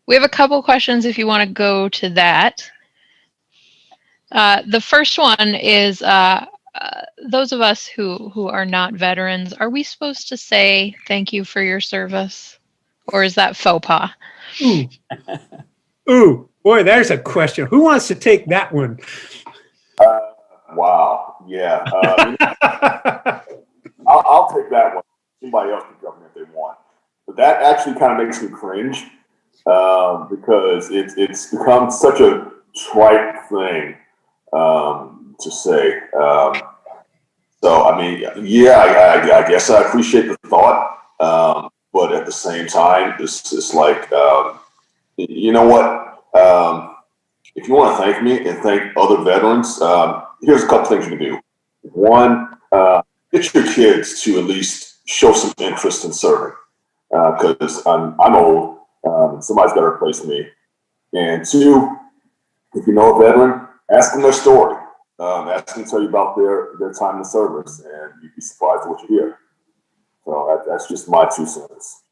We have a couple questions if you want to go to that. The first one is those of us who are not veterans, are we supposed to say thank you for your service? Or is that faux pas? Ooh. Ooh, boy, there's a question. Who wants to take that one? Wow. Yeah. I'll take that one. Somebody else can jump in if they want. But that actually kind of makes me cringe because it's become such a trite thing to say. So, I mean, yeah, I guess I appreciate the thought. But at the same time, it's like, you know what? If you want to thank me and thank other veterans, here's a couple things you can do. One, get your kids to at least show some interest in serving, because I'm old. Somebody's got to replace me. And two, if you know a veteran, ask them their story. Ask them to tell you about their time in service, and you'd be surprised at what you hear. So that's just my 2 cents.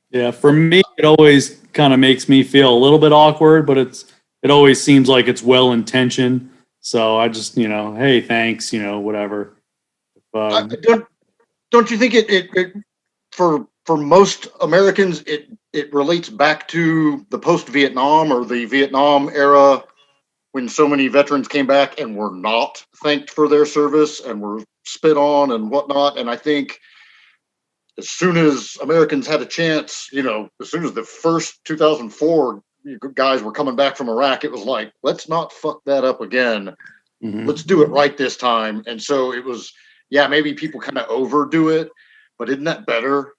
Yeah, for me, it always kind of makes me feel a little bit awkward, but it always seems like it's well intentioned. So I just, hey, thanks, whatever. Don't you think it for most Americans it relates back to the post-Vietnam or the Vietnam era when so many veterans came back and were not thanked for their service and were spit on and whatnot. And I think as soon as Americans had a chance, as soon as the first 2004 guys were coming back from Iraq, it was like, let's not fuck that up again. Mm-hmm. Let's do it right this time. And so it was, yeah, maybe people kind of overdo it, but isn't that better?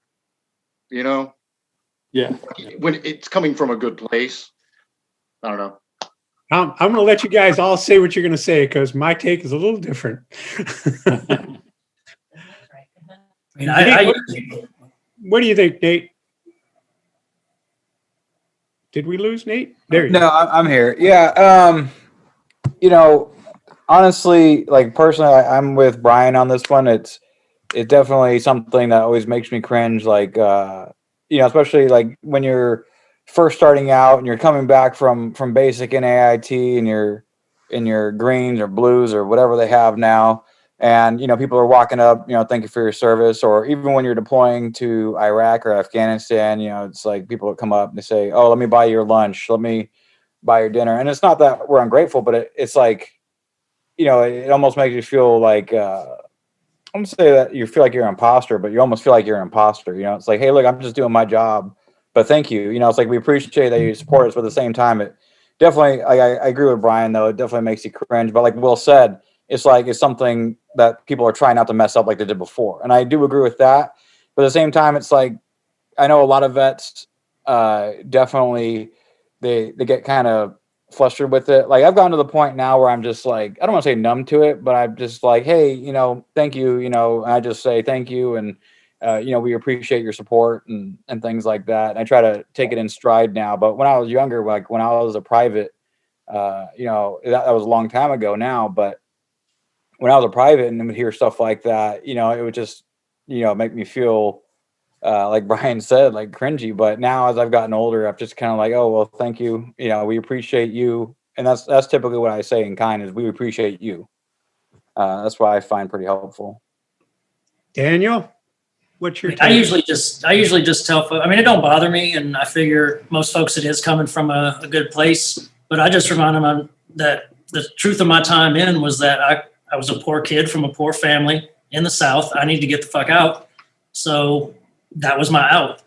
Yeah. When it's coming from a good place. I don't know. I'm going to let you guys all say what you're going to say because my take is a little different. What do you think, Nate? Did we lose Nate? There you go. No, I'm here. Yeah. Honestly, like personally, I'm with Brian on this one. It's definitely something that always makes me cringe. Like, especially like when you're first starting out and you're coming back from basic in AIT and you're in your greens or blues or whatever they have now. And, people are walking up, thank you for your service. Or even when you're deploying to Iraq or Afghanistan, it's like people will come up and they say, oh, let me buy your lunch. Let me buy your dinner. And it's not that we're ungrateful, but it's like, it almost makes you feel like, I'm going to say that you feel like you're an imposter, but you almost feel like you're an imposter. It's like, hey, look, I'm just doing my job, but thank you. It's like we appreciate that you support us, but at the same time, it definitely, I agree with Brian, though. It definitely makes you cringe. But like Will said, it's like it's something that people are trying not to mess up like they did before. And I do agree with that. But at the same time, it's like I know a lot of vets definitely they get kind of flustered with it. Like I've gotten to the point now where I'm just like, I don't want to say numb to it, but I'm just like, hey, thank you, and I just say thank you and we appreciate your support and things like that. And I try to take it in stride now. But when I was younger, like when I was a private, that was a long time ago now, but when I was a private and would hear stuff like that, it would just, make me feel like Brian said, like cringy. But now as I've gotten older, I'm just kind of like, oh, well, thank you. We appreciate you. And that's typically what I say in kind is we appreciate you. That's what I find pretty helpful. Daniel, what's your take? I usually just tell folks, it don't bother me. And I figure most folks it is coming from a good place, but I just remind them that the truth of my time in was that I was a poor kid from a poor family in the South. I need to get the fuck out. So that was my out.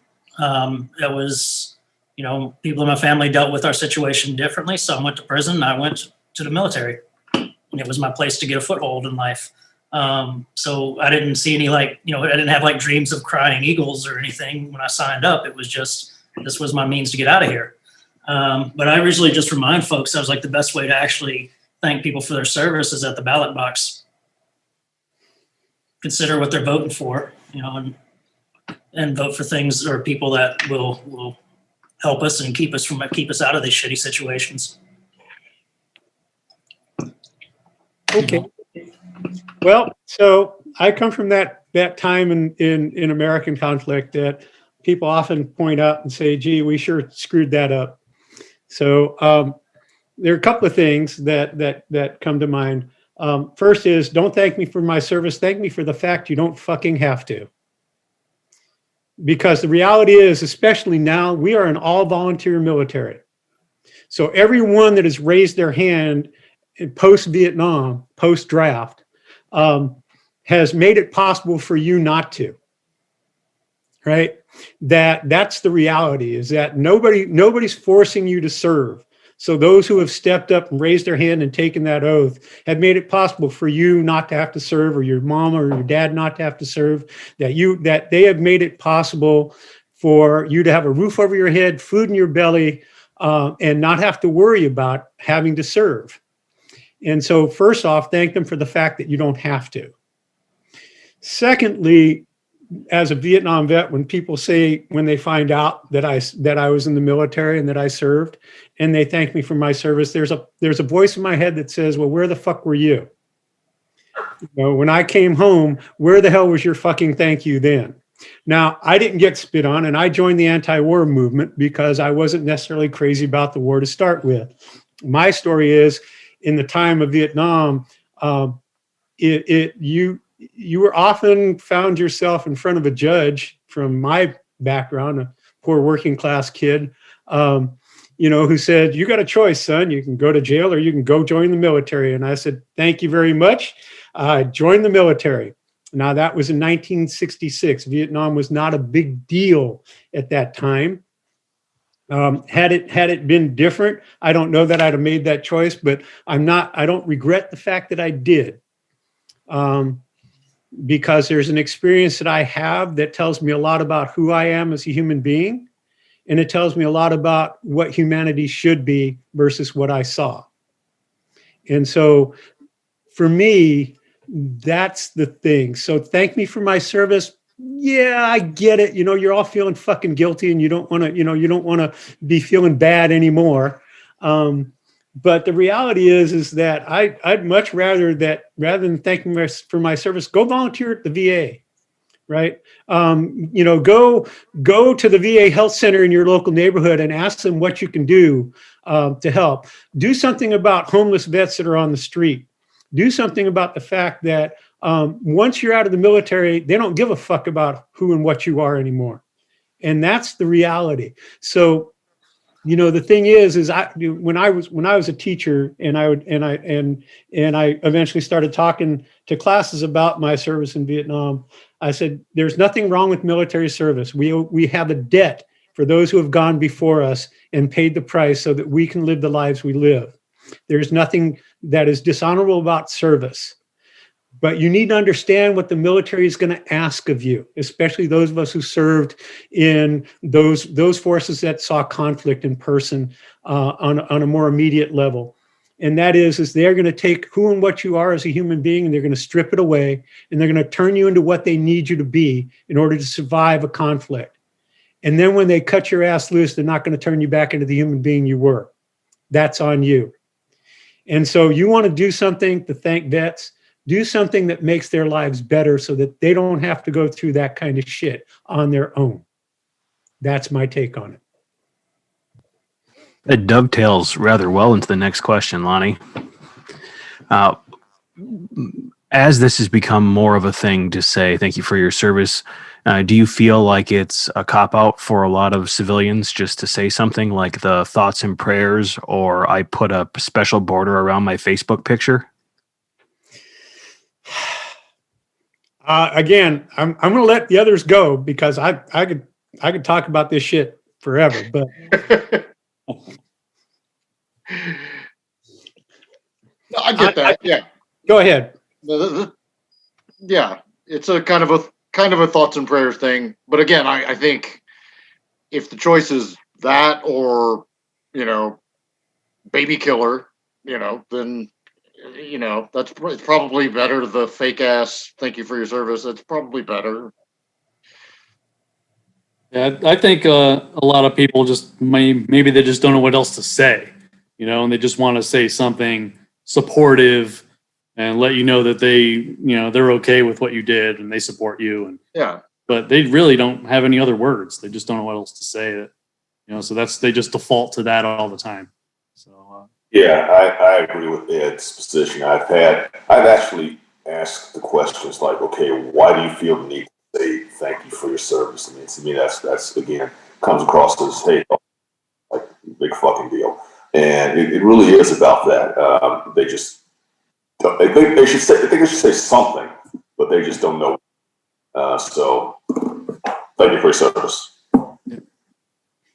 It was, people in my family dealt with our situation differently. Some went to prison. I went to the military. And it was my place to get a foothold in life. So I didn't see any I didn't have dreams of crying eagles or anything when I signed up. It was just, this was my means to get out of here. But I usually just remind folks that was the best way to actually thank people for their service is at the ballot box. Consider what they're voting for, and vote for things or people that will help us and keep us out of these shitty situations. Okay. Well, so I come from that time in American conflict that people often point out and say, gee, we sure screwed that up. So there are a couple of things that come to mind. First is, don't thank me for my service. Thank me for the fact you don't fucking have to. Because the reality is, especially now, we are an all volunteer military. So everyone that has raised their hand post-Vietnam, post-draft, has made it possible for you not to. Right? That's the reality, is that nobody's forcing you to serve. So those who have stepped up and raised their hand and taken that oath have made it possible for you not to have to serve, or your mom or your dad not to have to serve, that they have made it possible for you to have a roof over your head, food in your belly, and not have to worry about having to serve. And so first off, thank them for the fact that you don't have to. Secondly, as a Vietnam vet, when people say, when they find out that I was in the military and that I served, and they thank me for my service, there's a voice in my head that says, well, where the fuck were you? You know, when I came home, where the hell was your fucking thank you then? Now, I didn't get spit on, and I joined the anti-war movement because I wasn't necessarily crazy about the war to start with. My story is, in the time of Vietnam, you were often found yourself in front of a judge, from my background, a poor working class kid, who said, you got a choice, son. You can go to jail or you can go join the military. And I said, thank you very much. I joined the military. Now, that was in 1966. Vietnam was not a big deal at that time. Had it been different, I don't know that I'd have made that choice, but I don't regret the fact that I did. Because there's an experience that I have that tells me a lot about who I am as a human being. And it tells me a lot about what humanity should be versus what I saw. And so for me, that's the thing. So thank me for my service. Yeah, I get it. You're all feeling fucking guilty, and you don't want to be feeling bad anymore. But the reality is that I'd much rather than thanking me for my service, go volunteer at the VA, right? Go to the VA health center in your local neighborhood and ask them what you can do to help. Do something about homeless vets that are on the street. Do something about the fact that once you're out of the military, they don't give a fuck about who and what you are anymore. And that's the reality. So, the thing is when I was a teacher, and I eventually started talking to classes about my service in Vietnam, I said, there's nothing wrong with military service. We have a debt for those who have gone before us and paid the price so that we can live the lives we live. There's nothing that is dishonorable about service. But you need to understand what the military is going to ask of you, especially those of us who served in those forces that saw conflict in person on a more immediate level. And that is they're going to take who and what you are as a human being, and they're going to strip it away, and they're going to turn you into what they need you to be in order to survive a conflict. And then when they cut your ass loose, they're not going to turn you back into the human being you were. That's on you. And so you want to do something to thank vets. Do something that makes their lives better so that they don't have to go through that kind of shit on their own. That's my take on it. It dovetails rather well into the next question, Lonny. As this has become more of a thing to say thank you for your service, do you feel like it's a cop-out for a lot of civilians just to say something like the thoughts and prayers, or I put a special border around my Facebook picture? Again, I'm going to let the others go because I could talk about this shit forever. But I get that. Yeah. Go ahead. Yeah, it's a kind of a thoughts and prayers thing. But again, I think if the choice is that or baby killer, then. That's probably better. The fake ass, thank you for your service. That's probably better. Yeah, I think a lot of people just maybe they just don't know what else to say, and they just want to say something supportive and let you know that they're okay with what you did and they support you. And Yeah. but they really don't have any other words. They just don't know what else to say. So they just default to that all the time. So yeah, I agree with Ed's position. I've actually asked the questions like, okay, why do you feel the need to say thank you for your service? I mean, to me, that's again comes across as, hey, like big fucking deal, and it really is about that. They just they think they should say something, but they just don't know. So thank you for your service.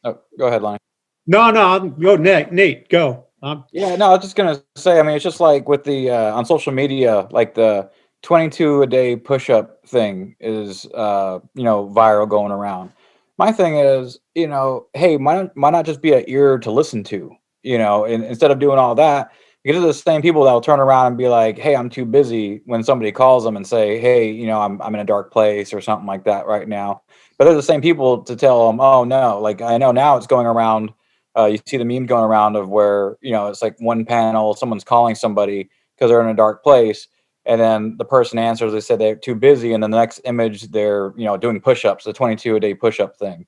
Oh, go ahead, Lonnie. No, go Nate, go. Yeah, no, I was just gonna say. I mean, it's just like with the on social media, like the 22 a day push-up thing is viral going around. My thing is, hey, why not just be an ear to listen to, and instead of doing all that, because they're the same people that will turn around and be like, hey, I'm too busy when somebody calls them and say, hey, I'm in a dark place or something like that right now. But they're the same people to tell them, oh no, like I know now it's going around. You see the meme going around of where, it's like one panel, someone's calling somebody because they're in a dark place. And then the person answers, they said they're too busy. And then the next image, they're, doing push-ups, the 22 a day push-up thing.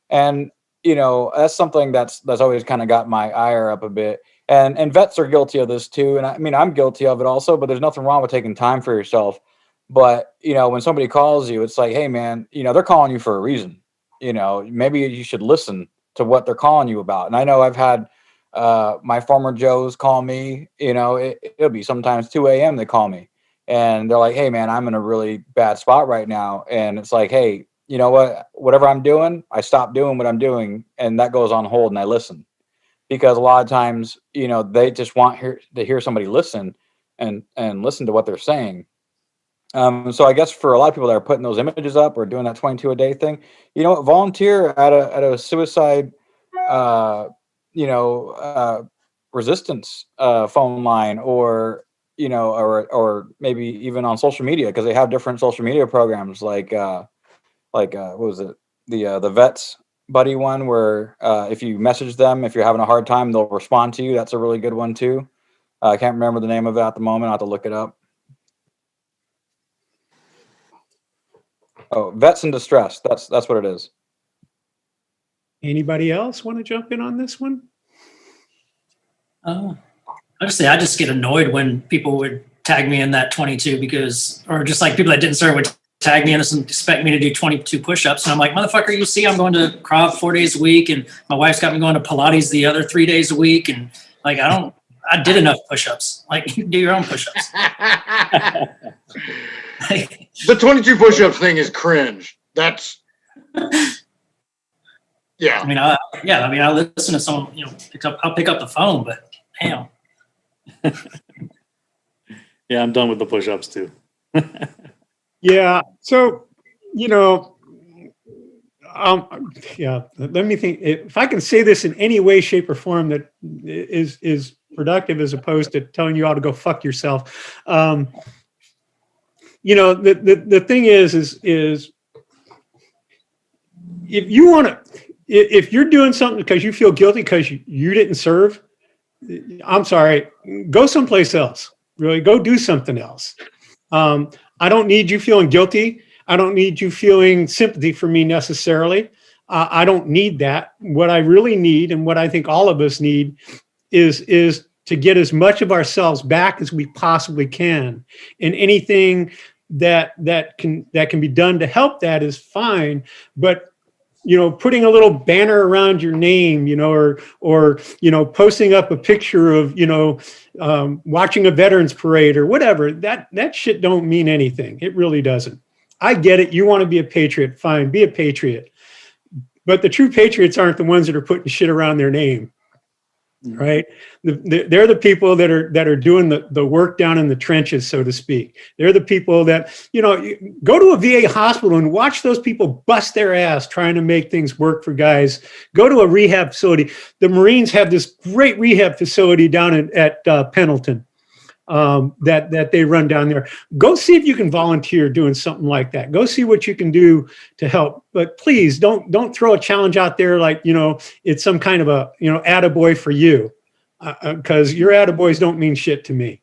And, that's something that's always kind of got my ire up a bit. And vets are guilty of this too. And I mean, I'm guilty of it also, but there's nothing wrong with taking time for yourself. But, when somebody calls you, it's like, hey man, they're calling you for a reason. Maybe you should listen to what they're calling you about. And I know I've had my former Joes call me, it'll be sometimes 2 a.m. they call me and they're like, hey man, I'm in a really bad spot right now. And it's like, hey, you know what, whatever I'm doing, I stop doing what I'm doing and that goes on hold and I listen. Because a lot of times, they just want to hear somebody listen and listen to what they're saying. So I guess for a lot of people that are putting those images up or doing that 22 a day thing, volunteer at a suicide, resistance phone line, or or maybe even on social media, because they have different social media programs like what was it, the vets buddy one, where if you message them, if you're having a hard time, they'll respond to you. That's a really good one too. I can't remember the name of it at the moment. I'll have to look it up. Oh, Vets in Distress. That's what it is. Anybody else want to jump in on this one? I just get annoyed when people would tag me in that 22 or just like people that didn't serve would tag me in and expect me to do 22 push-ups. And I'm like, motherfucker, you see, I'm going to CROV 4 days a week and my wife's got me going to Pilates the other 3 days a week. And like, I did enough push-ups. Like, you do your own push-ups. The 22 push-ups thing is cringe. That's, yeah. I listen to someone, I'll pick up the phone, but damn. Yeah, I'm done with the push-ups too. Yeah. So, let me think. If I can say this in any way, shape, or form that is productive, as opposed to telling you all to go fuck yourself. The thing is if you want to, if you're doing something because you feel guilty because you didn't serve, I'm sorry, go someplace else. Really, go do something else. I don't need you feeling guilty. I don't need you feeling sympathy for me necessarily. I don't need that. What I really need, and what I think all of us need, is to get as much of ourselves back as we possibly can. And anything that can be done to help that is fine. But putting a little banner around your name, or posting up a picture of, watching a veterans parade or whatever, that shit don't mean anything. It really doesn't. I get it. You want to be a patriot. Fine, be a patriot. But the true patriots aren't the ones that are putting shit around their name. Right. They're the people that are doing the work down in the trenches, so to speak. They're the people that, go to a VA hospital and watch those people bust their ass trying to make things work for guys. Go to a rehab facility. The Marines have this great rehab facility down at Pendleton that they run down there. Go see if you can volunteer doing something like that. Go see what you can do to help. But please don't throw a challenge out there like, it's some kind of a, attaboy for you, because your attaboys don't mean shit to me.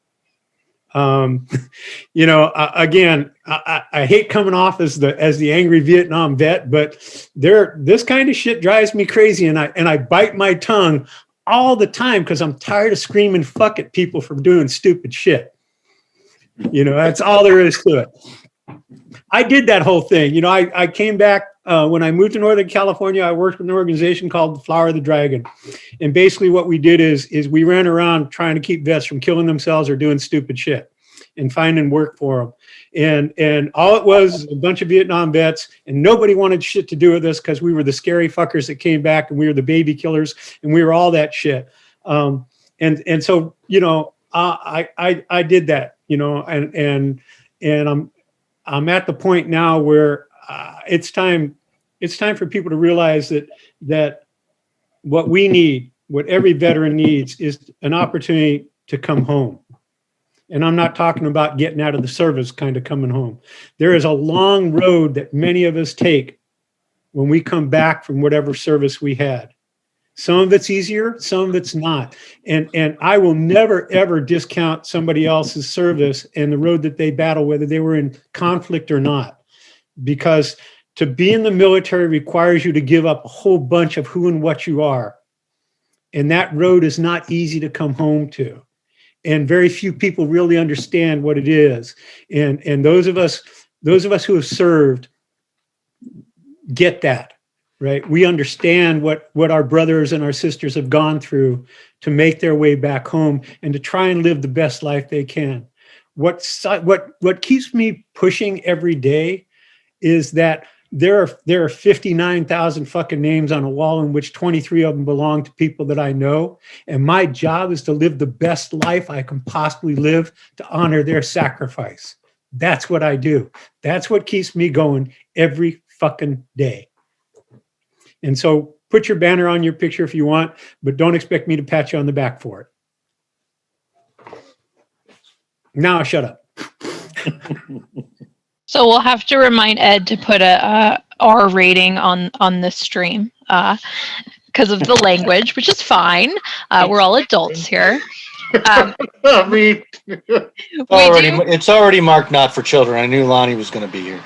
You know, again, I hate coming off as the angry Vietnam vet, but this kind of shit drives me crazy, and I bite my tongue all the time because I'm tired of screaming fuck at people for doing stupid shit. You know, that's all there is to it. I did that whole thing. You know, I came back when I moved to Northern California. I worked with an organization called the Flower of the Dragon, and basically what we did is we ran around trying to keep vets from killing themselves or doing stupid shit, and finding work for them. And all it was a bunch of Vietnam vets, and nobody wanted shit to do with us because we were the scary fuckers that came back, and we were the baby killers, and we were all that shit. And so, you know, I did that, you know, and I'm at the point now where it's time for people to realize that what we need, what every veteran needs, is an opportunity to come home. And I'm not talking about getting out of the service kind of coming home. There is a long road that many of us take when we come back from whatever service we had. Some of it's easier, some of it's not. And I will never, ever discount somebody else's service and the road that they battle, whether they were in conflict or not. Because to be in the military requires you to give up a whole bunch of who and what you are. And that road is not easy to come home to. And very few people really understand what it is. And those of us who have served get that. Right. We understand what our brothers and our sisters have gone through to make their way back home and to try and live the best life they can. What keeps me pushing every day is that there are 59,000 fucking names on a wall in which 23 of them belong to people that I know. And my job is to live the best life I can possibly live to honor their sacrifice. That's what I do. That's what keeps me going every fucking day. And so put your banner on your picture if you want, but don't expect me to pat you on the back for it. Now shut up. So we'll have to remind Ed to put a R rating on this stream because of the language, which is fine. We're all adults here. I mean, It's already marked not for children. I knew Lonnie was going to be here.